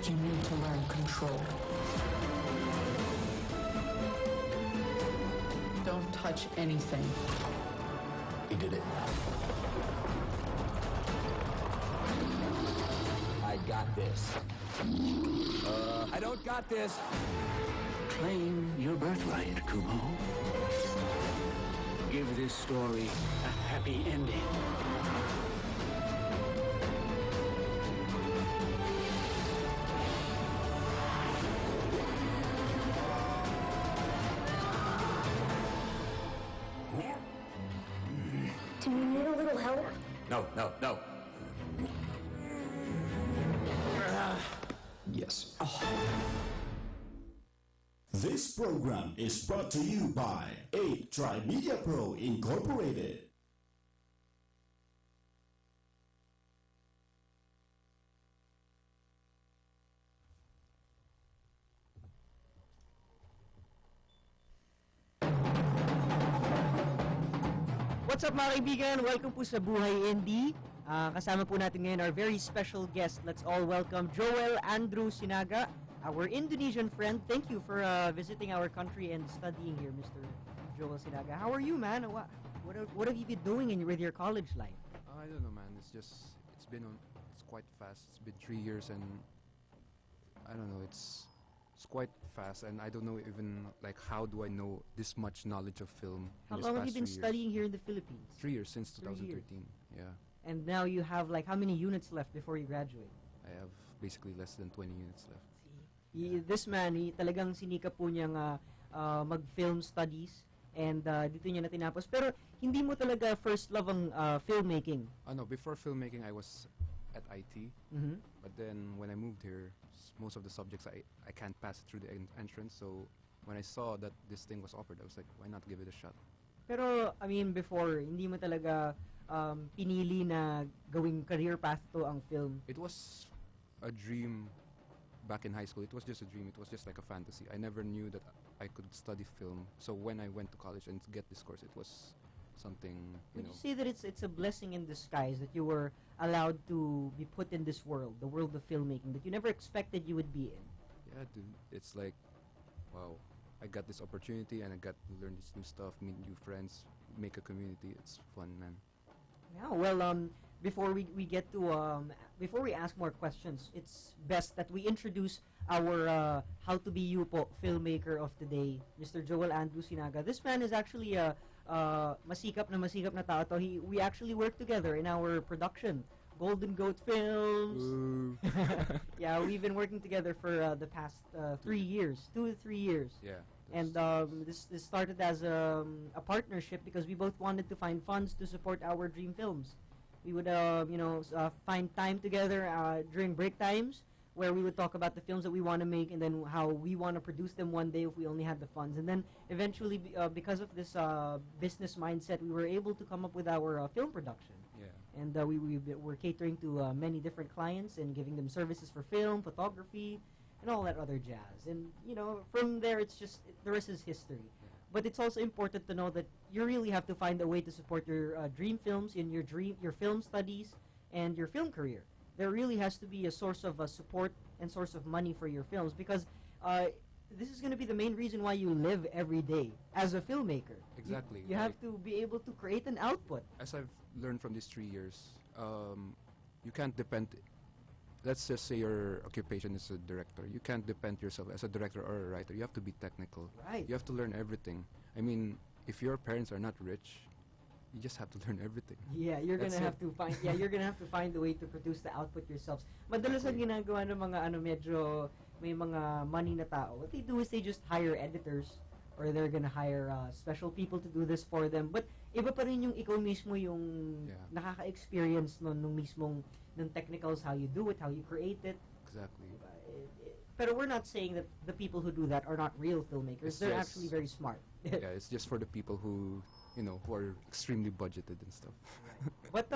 You need to learn control. Don't touch anything. He did it. I got this. I don't got this. Claim your birthright, Kumo. Give this story a happy ending. Do you need a little help? No. Yes. This program is brought to you by 8 Tri-Media Pro Incorporated. What's up mga kaibigan? Welcome po sa Buhay Indie. Kasama po natin ngayon our very special guest. Let's all welcome Joel Andrew Sinaga, our Indonesian friend. Thank you for visiting our country and studying here, Mr. Joel Sinaga. How are you, man? What have you been doing with your college life? I don't know, man. It's quite fast. It's been 3 years, and I don't know. It's quite fast, and I don't know even like how do I know this much knowledge of film. How long have you been studying here in the Philippines? 3 years since 3 years. 2013. Yeah. And now you have like how many units left before you graduate? I have basically less than 20 units left. This man, talagang sinikap po niyang mag-film studies and dito niya na tinapos. Pero hindi mo talaga first love ang filmmaking? No, before filmmaking I was at IT. Mm-hmm. But then when I moved here, most of the subjects I can't pass through the entrance. So when I saw that this thing was offered, I was like, why not give it a shot? Pero, I mean, before, hindi mo talaga pinili na gawing career path to ang film? It was a dream back in high school. It was just a dream. It was just like a fantasy. I never knew that I could study film. So when I went to college and get this course, it was something, Would you say that it's a blessing in disguise that you were allowed to be put in this world, the world of filmmaking, that you never expected you would be in? Yeah, dude. It's like, wow. I got this opportunity and I got to learn this new stuff, meet new friends, make a community. It's fun, man. Yeah, well, before we get to before we ask more questions, it's best that we introduce our how to be you po filmmaker of today, Mr. Joel Andrew Sinaga. This man is actually a masikap na tao to. We actually work together in our production, Golden Goat Films. Yeah, we've been working together for the past 3 years, 2 to 3 years. Yeah. And this started as a partnership because we both wanted to find funds to support our dream films. We would, find time together during break times where we would talk about the films that we want to make and then how we want to produce them one day if we only had the funds. And then eventually, because of this business mindset, we were able to come up with our film production. Yeah. And we were catering to many different clients and giving them services for film, photography, and all that other jazz. And, from there, it's just, the rest is history. Yeah. But it's also important to know that you really have to find a way to support your dream films in your film studies and your film career. There really has to be a source of support and source of money for your films because this is going to be the main reason why you live every day as a filmmaker. Exactly. You have to be able to create an output. As I've learned from these 3 years, you can't depend. Let's just say your occupation is a director. You can't depend yourself as a director or a writer. You have to be technical. Right. You have to learn everything. I mean, if your parents are not rich, you just have to learn everything. Yeah, you're That's gonna have it. to find. Yeah, you're gonna have to find a way to produce the output yourselves. Madalas ang ginagawa ng mga medyo may mga money na tao. What they do is they just hire editors or they're gonna hire special people to do this for them. But iba pa rin yung ikaw mismo yung nakaka-experience nung mismong ng technicals, how you do it, how you create it. Exactly. Pero we're not saying that the people who do that are not real filmmakers. They're actually very smart. Yeah, it's just for the people who are extremely budgeted and stuff. Right. But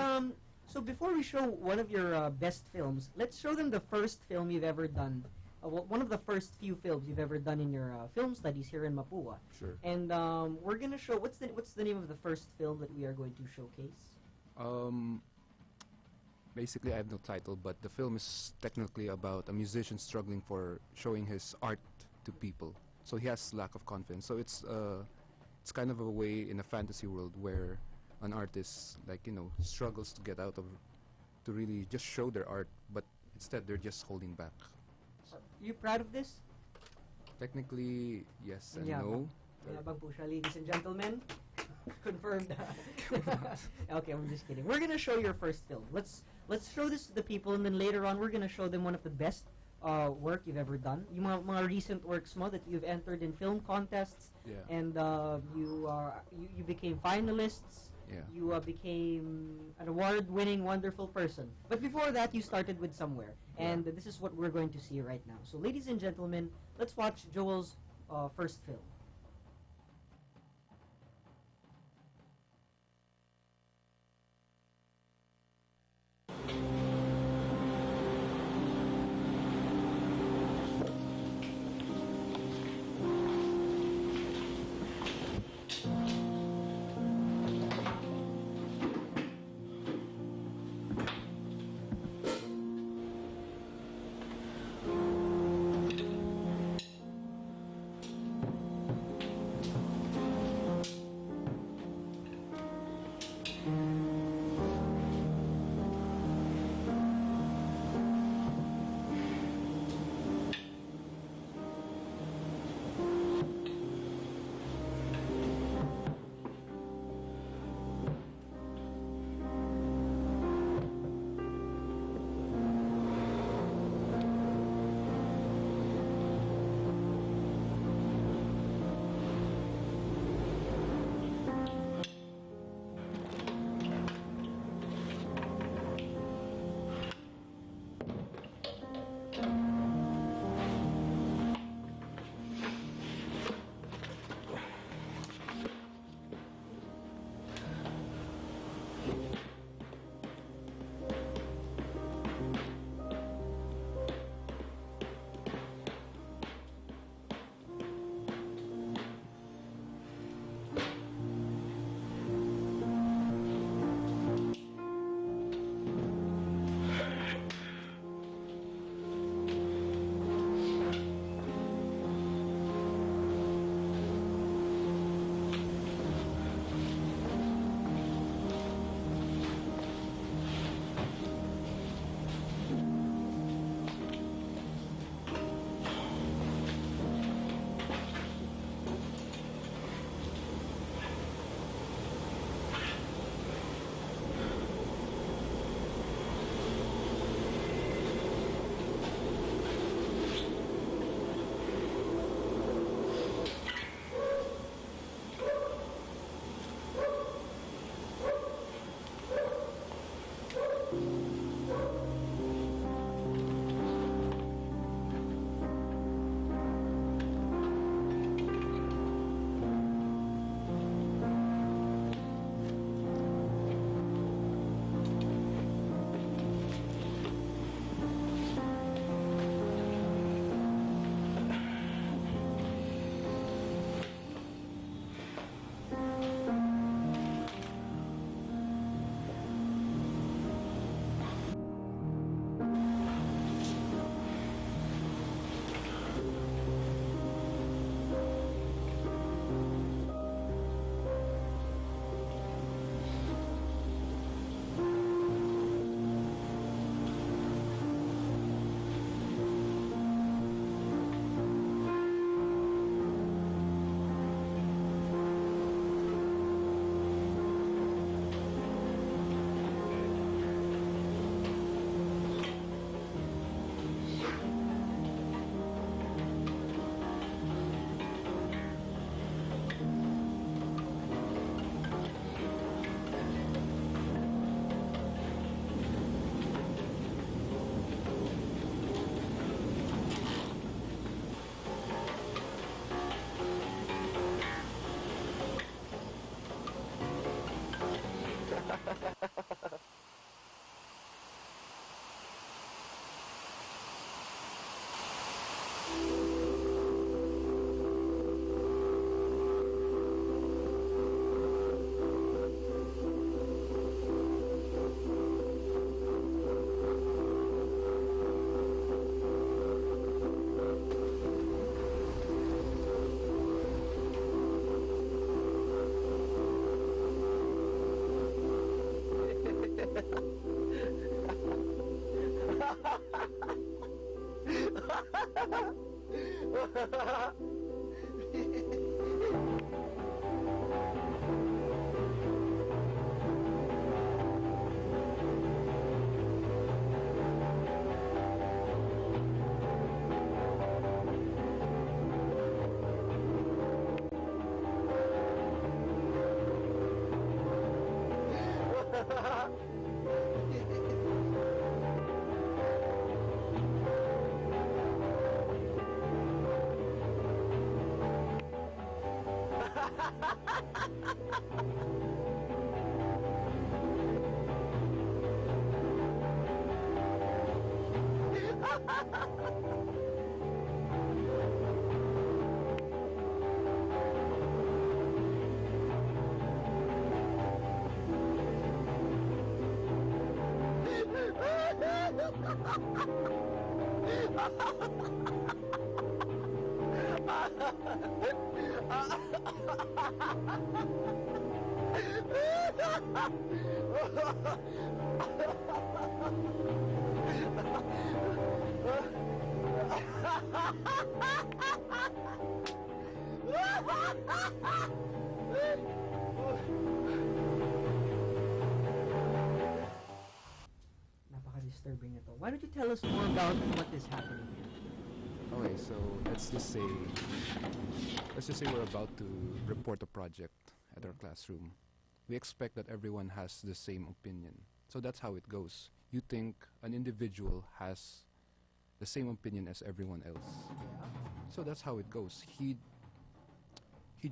so before we show one of your best films, let's show them the first film you've ever done. One of the first few films you've ever done in your film studies here in Mapua. Sure. And we're gonna show what's the name of the first film that we are going to showcase? basically I have no title, but the film is technically about a musician struggling for showing his art to people. So he has lack of confidence. So it's kind of a way in a fantasy world where an artist, like, you know, struggles to get out of, to really just show their art, but instead they're just holding back. You proud of this? Technically, yes and Yeah. no. Mayabang po siya, ladies and gentlemen. Confirmed. Okay, I'm just kidding. We're gonna show your first film. Let's show this to the people, and then later on we're gonna show them one of the best work you've ever done. Yung mga recent works mo that you've entered in film contests, Yeah. and you became finalists. Yeah. You became an award-winning, wonderful person. But before that, you started with somewhere, and this is what we're going to see right now. So, ladies and gentlemen, let's watch Joel's first film. Napaka-disturbing ito. Why don't you tell us more about what is happening here? Okay, so let's just say we're about to report a project at our classroom. We expect that everyone has the same opinion. So that's how it goes. You think an individual has the same opinion as everyone else. So that's how it goes. He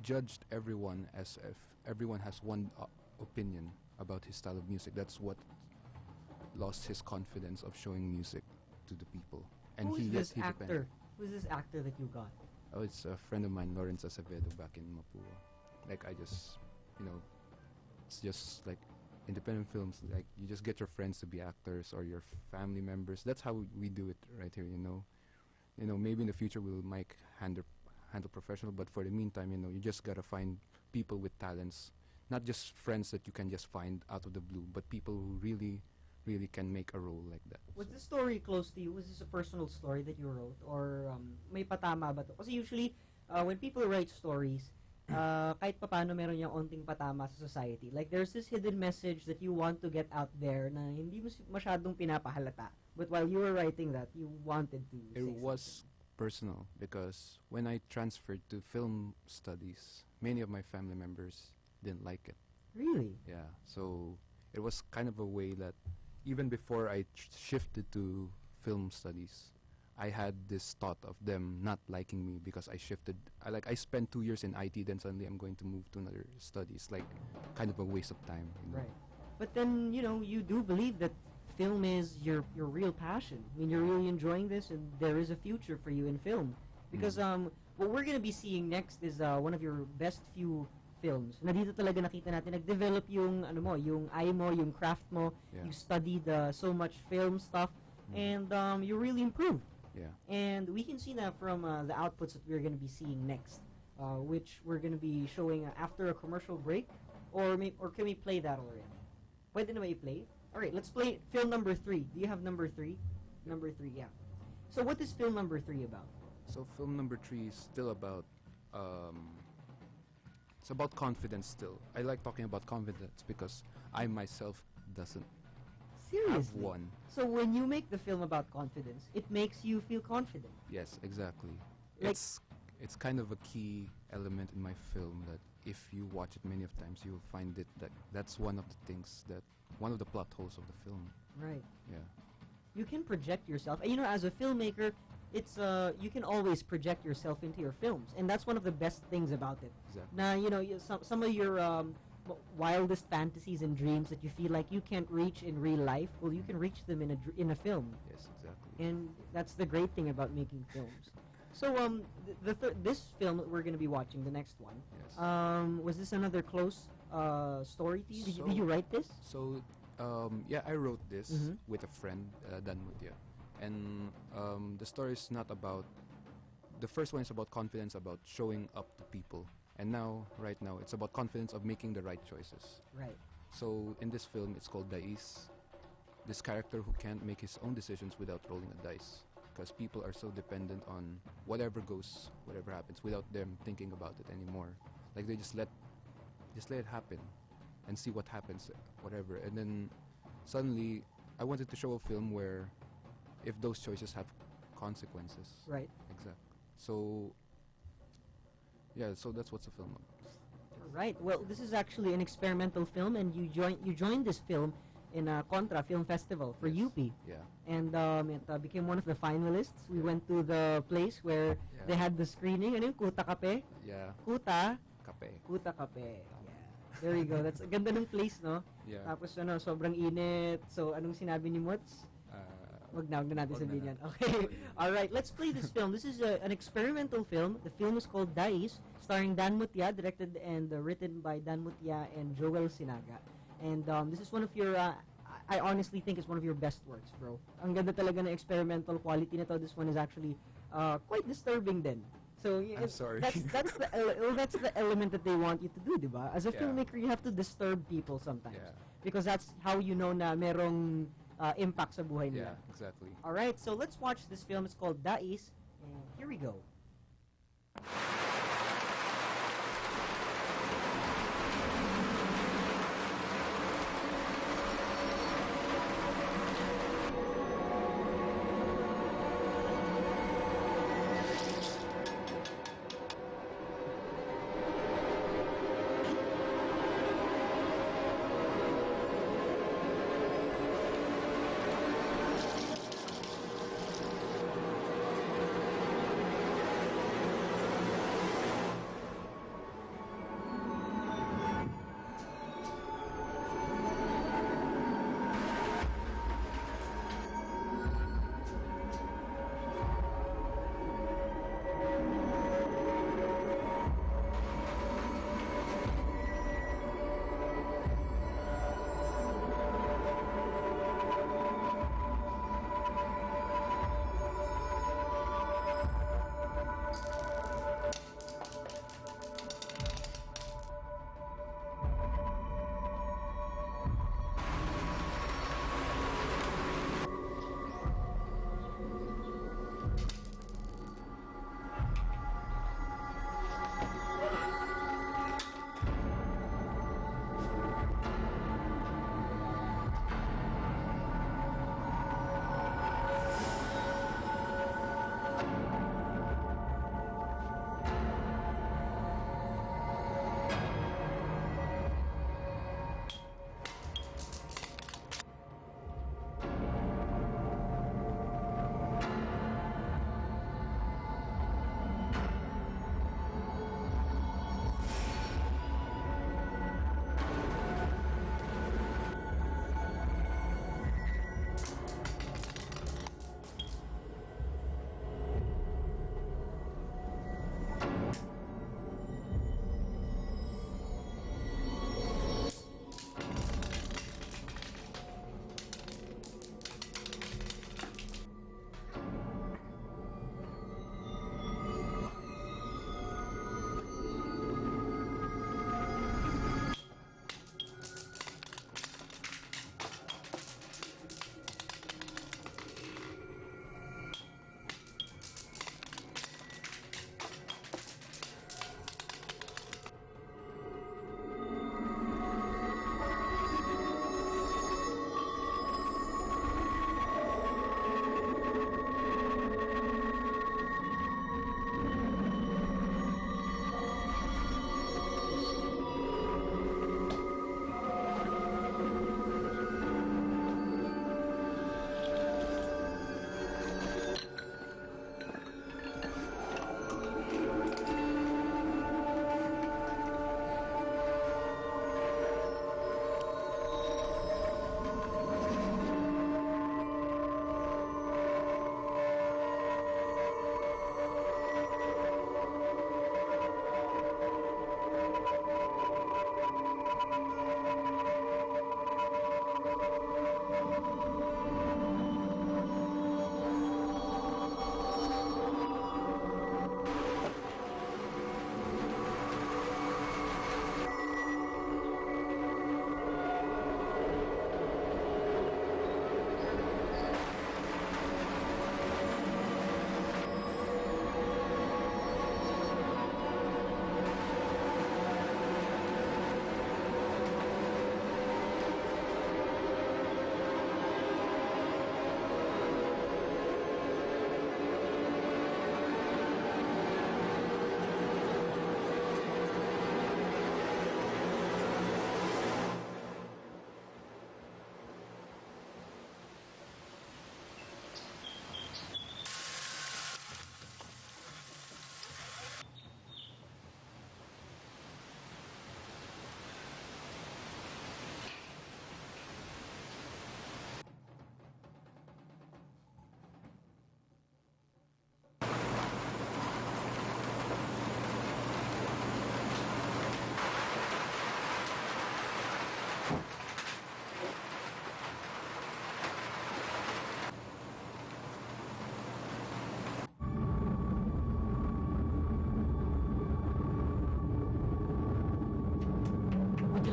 judged everyone as if everyone has one opinion about his style of music. That's what lost his confidence of showing music to the people. And Who is he this he actor? depended. Who's this actor that you got? Oh, it's a friend of mine, Lawrence Acevedo, back in Mapua. Like, I just, it's just like independent films. Like, you just get your friends to be actors or your family members. That's how we do it right here, Maybe in the future we'll make handle professional, but for the meantime, you just gotta find people with talents. Not just friends that you can just find out of the blue, but people who really can make a role like that. Was this story close to you? Was this a personal story that you wrote? Or may patama ba to? Kasi usually, when people write stories, kahit papano meron yung onting patama sa society. Like, there's this hidden message that you want to get out there na hindi mo masyadong pinapahalata. But while you were writing that, you wanted to It say was personal because when I transferred to film studies, many of my family members didn't like it. something. Really? Yeah, so it was kind of a way that even before I shifted to film studies, I had this thought of them not liking me because I shifted. I spent 2 years in IT, then suddenly I'm going to move to another studies. Like, kind of a waste of time. Right. But then, you do believe that film is your real passion. I mean, you're really enjoying this, and there is a future for you in film. Because what we're gonna be seeing next is one of your best few films. Na dito talaga nakita natin, nag-develop yung yung eye mo, yung craft mo. Yeah. You studied so much film stuff, and you really improved. Yeah. And we can see that from the outputs that we're gonna be seeing next, which we're gonna be showing after a commercial break, or can we play that already? Pwede na ba i-play? Alright, let's play film number 3. Do you have number 3? Number 3, yeah. So what is film number 3 about? So film number 3 is still about it's about confidence still. I like talking about confidence because I myself doesn't Seriously? have one. So when you make the film about confidence, it makes you feel confident. Yes, exactly. Like- It's kind of a key element in my film that if you watch it many of times, you'll find it that's one of the plot holes of the film. Right. Yeah. You can project yourself. And as a filmmaker, it's you can always project yourself into your films, and that's one of the best things about it. Exactly. Now, some of your wildest fantasies and dreams that you feel like you can't reach in real life, well, you can reach them in a film. Yes, exactly. And that's the great thing about making films. So this film that we're going to be watching, the next one, Yes. was this another close story to you? Did you So- write this? So, yeah, I wrote this Mhm. with a friend, Dan Mutia. And the story is not about... The first one is about confidence, about showing up to people. And right now, it's about confidence of making the right choices. Right. So, in this film, it's called Dais. this character who can't make his own decisions without rolling a dice, because people are so dependent on whatever goes, whatever happens, without them thinking about it anymore. Like they just let it happen and see what happens, whatever. And then suddenly I wanted to show a film where if those choices have consequences. Right. Exactly. So yeah, so that's what's the film about. Right. Well, this is actually an experimental film, and you joined this film in a Contra Film Festival for Yes. UP, Yeah. and it became one of the finalists. We went to the place where Yeah. they had the screening. Ano yung Kuta Kape? Yeah. Kuta Kape. Kape. Yeah. There you go. That's a ganda ng place, no? Yeah. Tapos sobrang init. So anong sinabi ni Mots? Wag na natin Wag na sabihin yan. natin. Okay. All right, let's play this film. This is an experimental film. The film is called Dais, starring Dan Mutia, directed and written by Dan Mutia and Joel Sinaga. And this is one of your, I honestly think it's one of your best works, bro. Ang ganda talaga ng experimental quality nito. This one is actually quite disturbing din. So I'm sorry. That's the element that they want you to do, diba? As a Yeah. filmmaker, you have to disturb people sometimes. Yeah. Because that's how you know na merong impact sa buhay nila. Yeah, exactly. All right, so let's watch this film. It's called Dais, and here we go.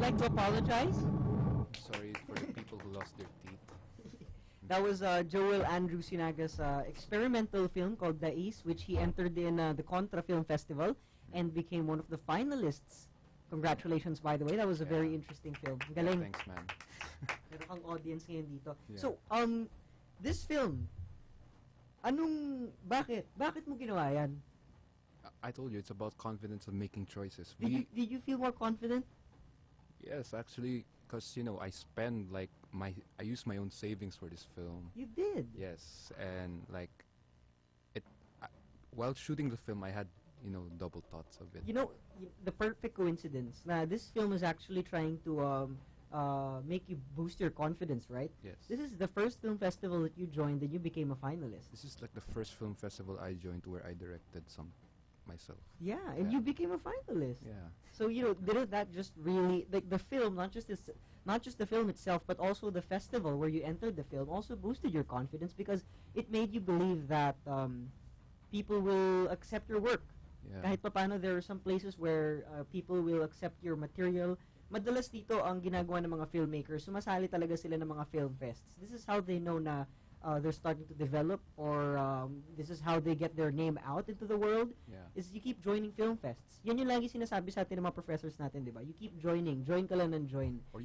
like to apologize? Sorry for the people who lost their teeth. That was Joel Andrew Sinaga's experimental film called Dais, which he entered in the Contra Film Festival and became one of the finalists. Congratulations, by the way. That was a very interesting film. Yeah, Galing. thanks, man. Meron kang audience ngayon dito. Yeah. So, this film, bakit mo ginawa yan? I told you it's about confidence and making choices. Did you feel more confident? Yes, actually, because I spend like I use my own savings for this film. You did. Yes, and like while shooting the film, I had double thoughts of it. The perfect coincidence. Now, this film is actually trying to make you boost your confidence, right? Yes. This is the first film festival that you joined and you became a finalist. This is like the first film festival I joined where I directed some myself. Yeah, and Yeah. you became a finalist. Yeah. So didn't that just really the film, not just the film itself, but also the festival where you entered the film, also boosted your confidence because it made you believe that people will accept your work. Yeah. Kahit papaano, there are some places where people will accept your material. Madalas dito ang ginagawa ng mga filmmakers, sumasali talaga sila ng mga film fests. This is how they know na they're starting to develop, or this is how they get their name out into the world. Yeah. Is you keep joining film fests. Yan yung lagi sinasabi sa atin ng mga professors natin, di ba? You keep join ka lang ng join. Or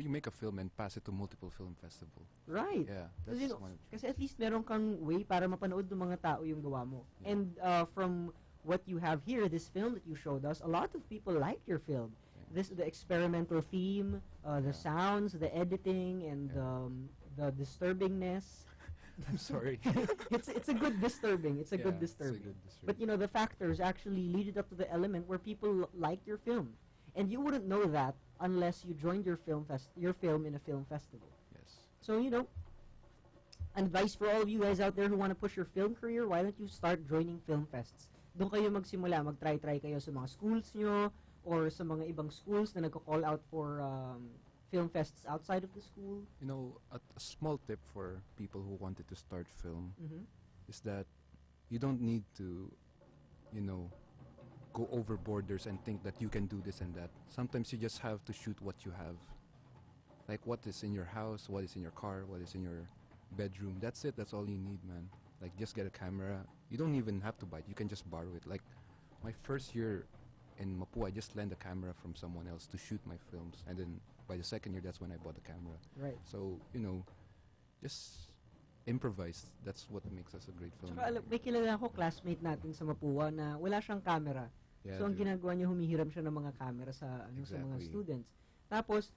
you make a film and pass it to multiple film festival. Right. Yeah, Kasi, that's one. kasi at least meron kang way para mapanood ng mga tao yung gawa mo. Yeah. And from what you have here, this film that you showed us, a lot of people like your film. The experimental theme, the sounds, the editing, and the disturbingness. I'm sorry. It's a good disturbing. It's a good disturbing. But the factors actually lead it up to the element where people like your film, and you wouldn't know that unless you joined your film in a film festival. Yes. So advice for all of you guys out there who want to push your film career, why don't you start joining film fests? Doon kayo magsimula, mag-try kayo sa mga schools nyo or sa mga ibang schools na nagko-call out for film fests outside of the school. A small tip for people who wanted to start film Mm-hmm. is that you don't need to, go over borders and think that you can do this and that. Sometimes you just have to shoot what you have. Like what is in your house, what is in your car, what is in your bedroom. That's it. That's all you need, man. Like, just get a camera. You don't even have to buy it. You can just borrow it. Like, my first year in Mapua, I just lent a camera from someone else to shoot my films. And then by the second year, that's when I bought the camera. Right. So, just improvise. That's what makes us a great film. Tsaka may kilala ako, classmate natin sa Mapua na wala siyang camera. Yeah, So ang dude. ginagawa niya, humihiram siya ng mga camera sa sa mga Exactly. students. Tapos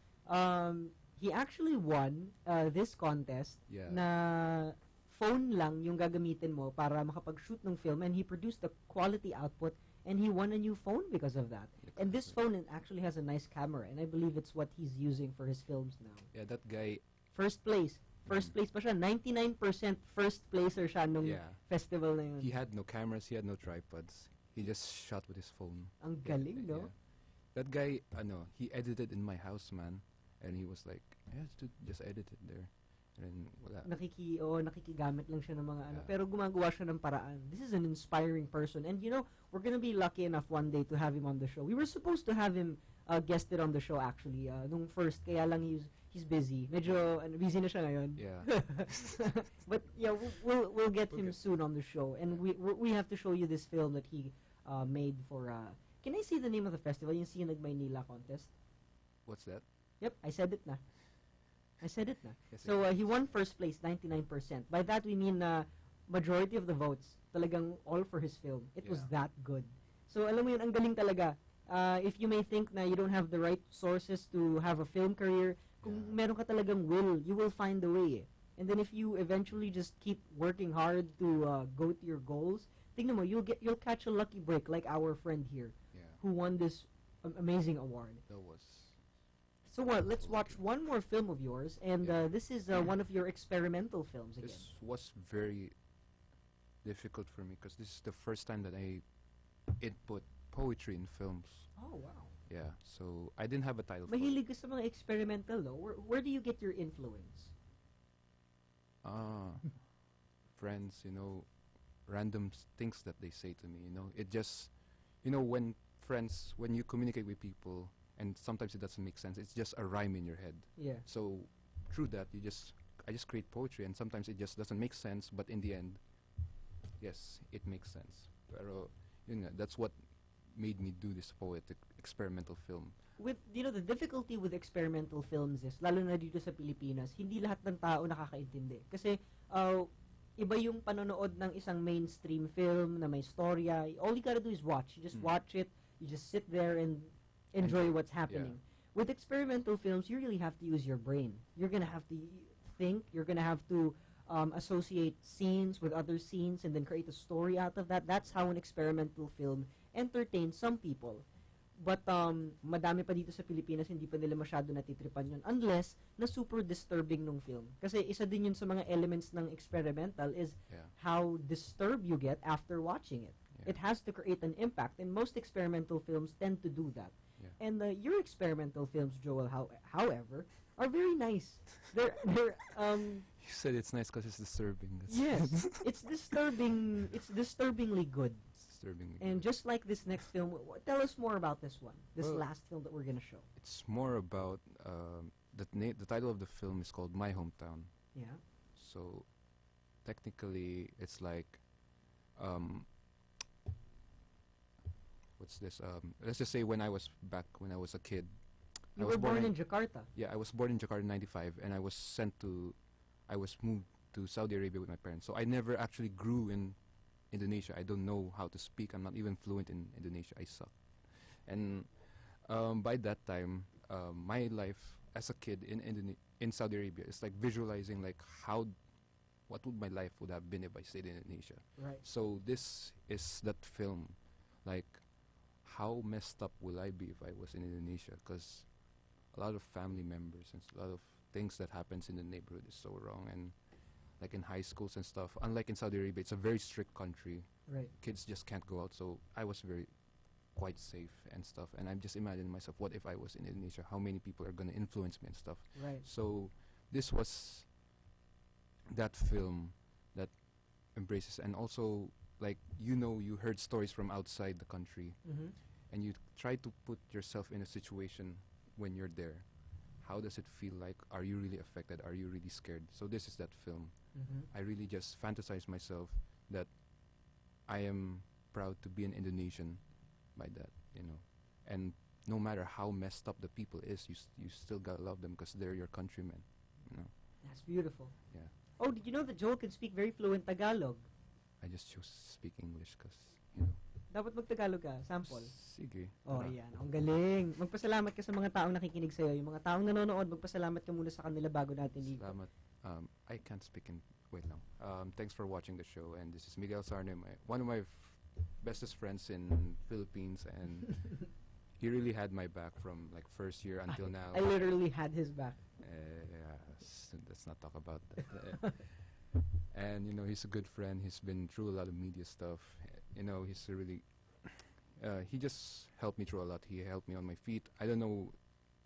he actually won this contest Yeah. na phone lang yung gagamitin mo para makapag-shoot ng film, and he produced a quality output, and he won a new phone because of that. Yeah, And this correct. phone actually has a nice camera, and I believe it's what he's using for his films now. Yeah, that guy. First place pa siya. 99% first placer siya nung Yeah. festival na yun. He had no cameras. He had no tripods. He just shot with his phone. Ang galing, no? That guy, he edited in my house, man. And he was like, yeah, dude, just edit it there. And wala. Nakikigamit lang siya ng mga ano. Yeah. Pero gumagawa siya ng paraan. This is an inspiring person. And we're gonna be lucky enough one day to have him on the show. We were supposed to have him guested on the show actually. Nung first, kaya lang he's busy. Medyo busy na siya ngayon. Yeah. But yeah, we'll get him soon on the show. And we have to show you this film that he made for can I see the name of the festival? Yung Sinag Maynila contest? What's that? Yep, I said it na. Yes, So he won first place, 99%. By that we mean majority of the votes, talagang all for his film. It was Yeah. that good. So alam mo yun, ang galing talaga. If you may think na you don't have the right sources to have a film career, kung Yeah. meron ka talagang will, you will find the way. And then if you eventually just keep working hard to go to your goals, tingnan mo, you'll catch a lucky break like our friend here Yeah. who won this amazing award. That was. So let's watch one more film of yours, and Yeah. this is one of your experimental films again. This was very difficult for me because this is the first time that I input poetry in films. Oh wow! Yeah, so I didn't have a title for it. Mahilig ka sa mga experimental, though. Where do you get your influence? Friends, random things that they say to me, it just, when you communicate with people, and sometimes it doesn't make sense. It's just a rhyme in your head. Yeah. So through that, I just create poetry, and sometimes it just doesn't make sense, but in the end, yes, it makes sense. Pero yun nga, that's what made me do this poetic experimental film. With the difficulty with experimental films is, lalo na dito sa Pilipinas, hindi lahat ng tao nakakaintindi. Kasi iba yung panonood ng isang mainstream film na may storya. All you gotta do is watch. You just watch it. You just sit there and enjoy what's happening. With experimental films, you really have to use your brain. You're gonna have to think. You're gonna have to associate scenes with other scenes and then create a story out of that. That's how an experimental film entertains some people. But madami pa dito sa Pilipinas, hindi pa nila masyado natitripan yun unless na super disturbing nung film. Kasi isa din yun sa mga elements ng experimental is how disturbed you get after watching it. It has to create an impact, and most experimental films tend to do that. And your experimental films, Joel, however, are very nice. They're You said it's nice because it's disturbing. yes, it's disturbing. It's disturbingly good. Disturbingly And good. just like this next film, tell us more about this one. This Well, last film that we're gonna show. It's more about the title of the film is called My Hometown. Yeah. So technically, it's like what's this? Let's just say when I was a kid. You I was were born in Jakarta. Yeah, I was born in Jakarta in '95, and I was moved to Saudi Arabia with my parents. So I never actually grew in Indonesia. I don't know how to speak. I'm not even fluent in Indonesia. I suck. And by that time, my life as a kid in Saudi Arabia is like visualizing like what would my life would have been if I stayed in Indonesia. Right. So this is that film, like how messed up will I be if I was in Indonesia? Because a lot of family members and a lot of things that happens in the neighborhood is so wrong, and like in high schools and stuff. Unlike in Saudi Arabia, it's a very strict country. Right. Kids just can't go out, so I was quite safe and stuff. And I'm just imagining myself, what if I was in Indonesia? How many people are gonna influence me and stuff? Right. So this was that film that embraces, and also like you heard stories from outside the country, Mm-hmm. and you try to put yourself in a situation when you're there. How does it feel like? Are you really affected? Are you really scared? So this is that film. Mm-hmm. I really just fantasize myself that I am proud to be an Indonesian by that, and no matter how messed up the people is, you still gotta love them because they're your countrymen, That's beautiful. Yeah. Oh, did you know that Joel can speak very fluent Tagalog? I just chose to speak English because, Dapat mag-Tagalog ka. Sample. sige. Oh, tara. yan. Ang galing. Magpasalamat ka sa mga taong nakikinig sa'yo. Yung mga taong nanonood, magpasalamat ka muna sa kanila bago natin dito. Salamat. I can't speak in. Wait lang. Thanks for watching the show, and this is Miguel Sarne, one of my bestest friends in Philippines, and he really had my back from like first year until now. I literally had his back. Let's not talk about that. And he's a good friend. He's been through a lot of media stuff. He's really. He just helped me through a lot. He helped me on my feet. I don't know.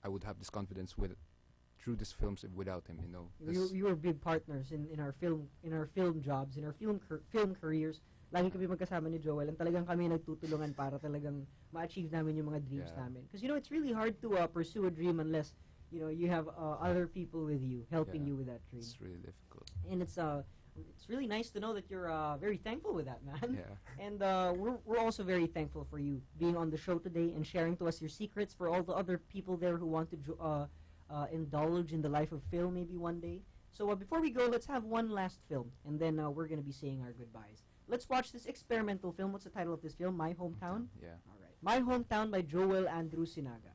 I would have this confidence through these films without him. You were big partners in our film jobs, in our film careers. Lagi kami magkasama ni Joel, and talagang kami nagtutulungan para talagang ma-achieve namin yung mga dreams namin. Because it's really hard to pursue a dream unless you have other people with you helping you with that dream. It's really difficult. And it's really nice to know that you're very thankful with that, man. Yeah. And we're also very thankful for you being on the show today and sharing to us your secrets, for all the other people there who want to indulge in the life of film maybe one day. So before we go, let's have one last film, and then we're going to be saying our goodbyes. Let's watch this experimental film. What's the title of this film? My Hometown? Yeah. All right. My Hometown by Joel Andrew Sinaga.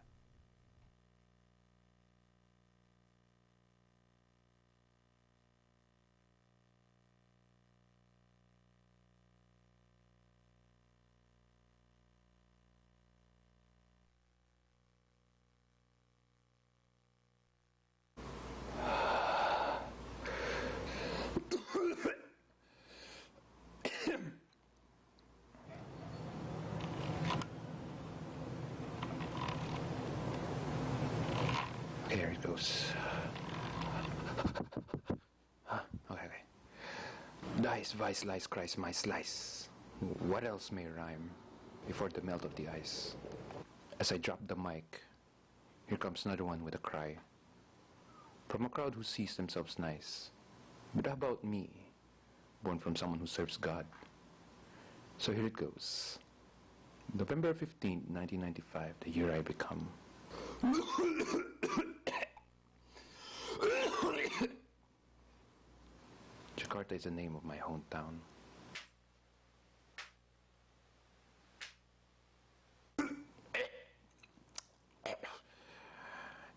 Here it goes. Okay. Dice, vice, lice, Christ, my slice. What else may rhyme before the melt of the ice? As I drop the mic, Here comes another one with a cry. From a crowd who sees themselves nice. But how about me, born from someone who serves God? So here it goes. November 15th, 1995, the year I become. Jakarta is the name of my hometown.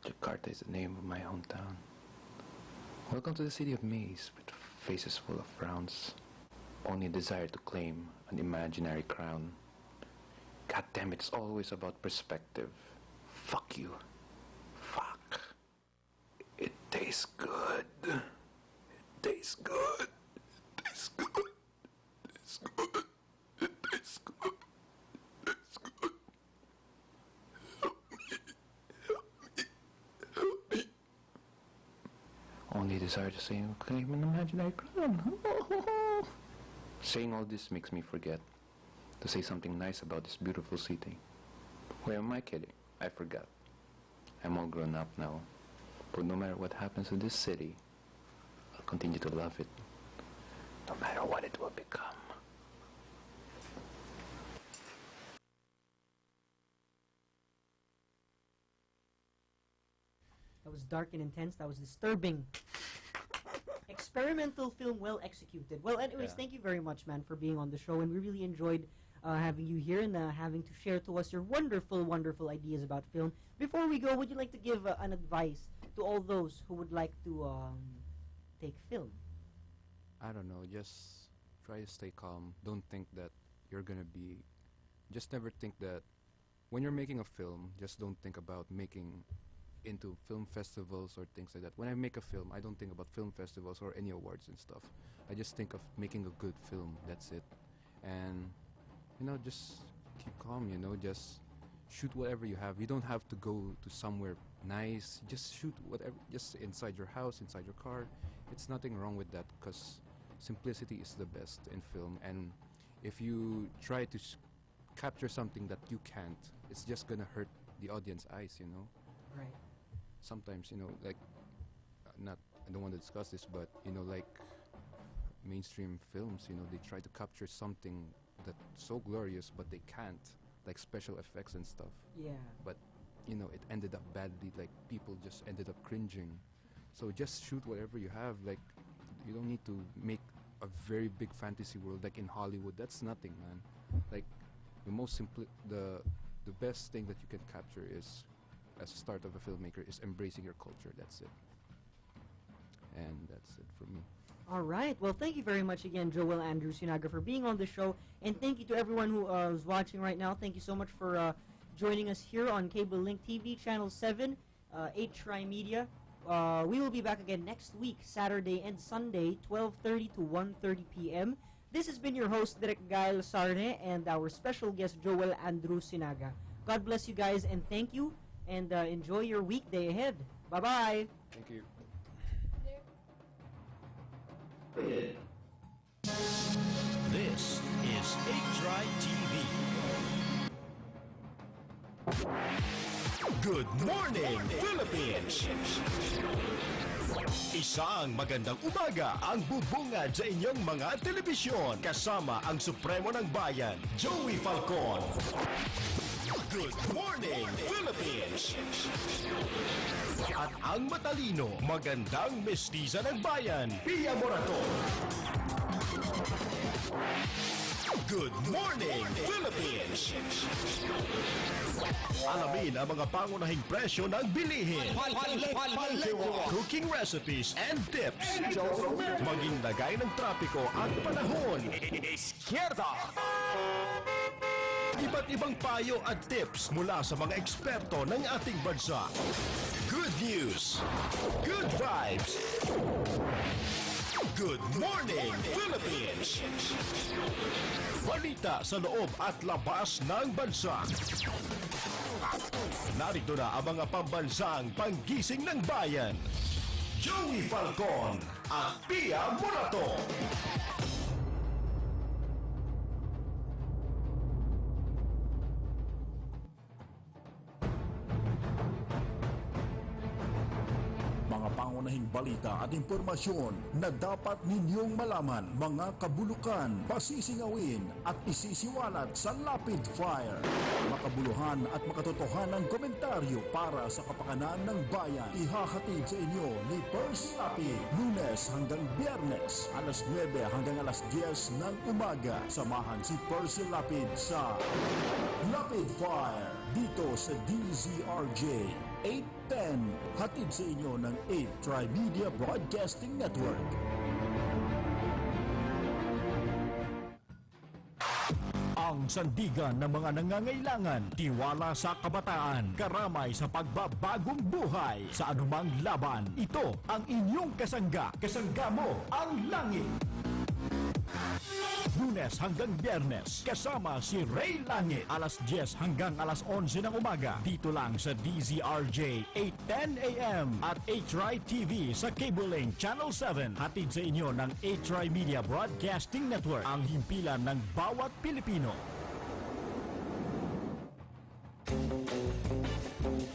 Jakarta is the name of my hometown. Welcome to the city of maize, with faces full of frowns. Only a desire to claim an imaginary crown. God damn, it's always about perspective. Fuck you. Fuck. It tastes good. It tastes good. It tastes good. It tastes good. It tastes good. It tastes good. Help me. Help me. Help me. Only desire to say claim an imaginary crown. Saying all this makes me forget to say something nice about this beautiful city. Where am I kidding? I forgot. I'm all grown up now. But no matter what happens to this city, I'll continue to love it. No matter what it will become. That was dark and intense. That was disturbing. Experimental film, well executed. Well, anyways, thank you very much, man, for being on the show, and we really enjoyed having you here and having to share to us your wonderful, wonderful ideas about film. Before we go, would you like to give an advice to all those who would like to take film? I don't know, just try to stay calm. Don't think that you're gonna be... Just never think that when you're making a film, just don't think about making into film festivals or things like that. When I make a film, I don't think about film festivals or any awards and stuff. I just think of making a good film, that's it. And, you know, just keep calm, you know, just shoot whatever you have. You don't have to go to somewhere nice. Just shoot whatever, just inside your house, inside your car. It's nothing wrong with that, because simplicity is the best in film. And if you try to capture something that you can't, it's just gonna hurt the audience eyes, you know. Right. Sometimes, you know, like, I don't want to discuss this, but, you know, like mainstream films, you know, they try to capture something that's so glorious, but they can't, like special effects and stuff. Yeah. But, you know, it ended up badly, like people just ended up cringing. So just shoot whatever you have. Like, you don't need to make a very big fantasy world like in Hollywood. That's nothing, man. Like, the best thing that you can capture is, as a start of a filmmaker, is embracing your culture. That's it. And that's it for me. All right. Well, thank you very much again, Joel Andrew Sinaga, for being on the show. And thank you to everyone who is watching right now. Thank you so much for joining us here on Cable Link TV, Channel 7, 8 Try Media. We will be back again next week, Saturday and Sunday, 12:30 to 1:30 p.m. This has been your host, Direk Gael Sarne, and our special guest, Joel Andrew Sinaga. God bless you guys, and thank you, and enjoy your weekday ahead. Bye-bye. Thank you. This is 8Try TV. Good morning, Philippines! Isang magandang umaga ang bubungad sa inyong mga telebisyon kasama ang Supremo ng Bayan, Joey Falcon. Good morning, Philippines! At ang matalino, magandang mestiza ng bayan, Pia Morato. Good morning, Philippines! Alamin ang mga pangunahing presyo ng bilihin, cooking recipes and tips, maging lagay ng trapiko at panahon. Izquierda! Iba't ibang payo at tips mula sa mga eksperto ng ating bansa. Good news, good vibes. Good morning, Philippines! Balita sa loob at labas ng bansa. Narito na ang mga pambansang panggising ng bayan. Joey Falcon at Pia Morato. pangunahing balita at impormasyon na dapat ninyong malaman, mga kabulukan, pasisingawin at isisiwalat sa Lapid Fire. Makabuluhan at makatotohanang komentaryo para sa kapakanan ng bayan. Ihahatid sa inyo ni Percy Lapid, Lunes hanggang Biyernes, alas 9 hanggang alas 10 ng umaga. Samahan si Percy Lapid sa Lapid Fire dito sa DZRJ 810, hatid sa inyo ng 8 Tri-Media Broadcasting Network. Ang sandigan ng mga nangangailangan, tiwala sa kabataan, karamay sa pagbabagong buhay, sa anumang laban. Ito ang inyong kasangga. Kasangga mo ang langit. Lunes hanggang Biyernes, kasama si Ray Langit, alas 10 hanggang alas 11 ng umaga, dito lang sa DZRJ 810 AM at HRI TV sa Cable Link Channel 7. Hatid sa inyo ng HRI Media Broadcasting Network, ang himpilan ng bawat Pilipino.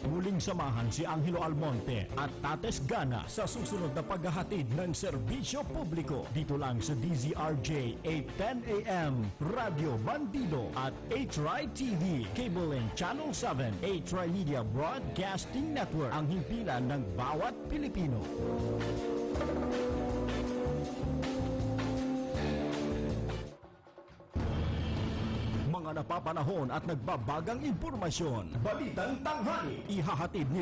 Muling samahan si Angelo Almonte at Tates Gana sa susunod na paghahatid ng serbisyo publiko dito lang sa DZRJ 810 AM, Radio Bandido at HRI TV, Cable and Channel 7, HRI Media Broadcasting Network, ang himpilan ng bawat Pilipino. Mga napapanahon at nagbabagang impormasyon, Balitang Tanghali, ihahatid ni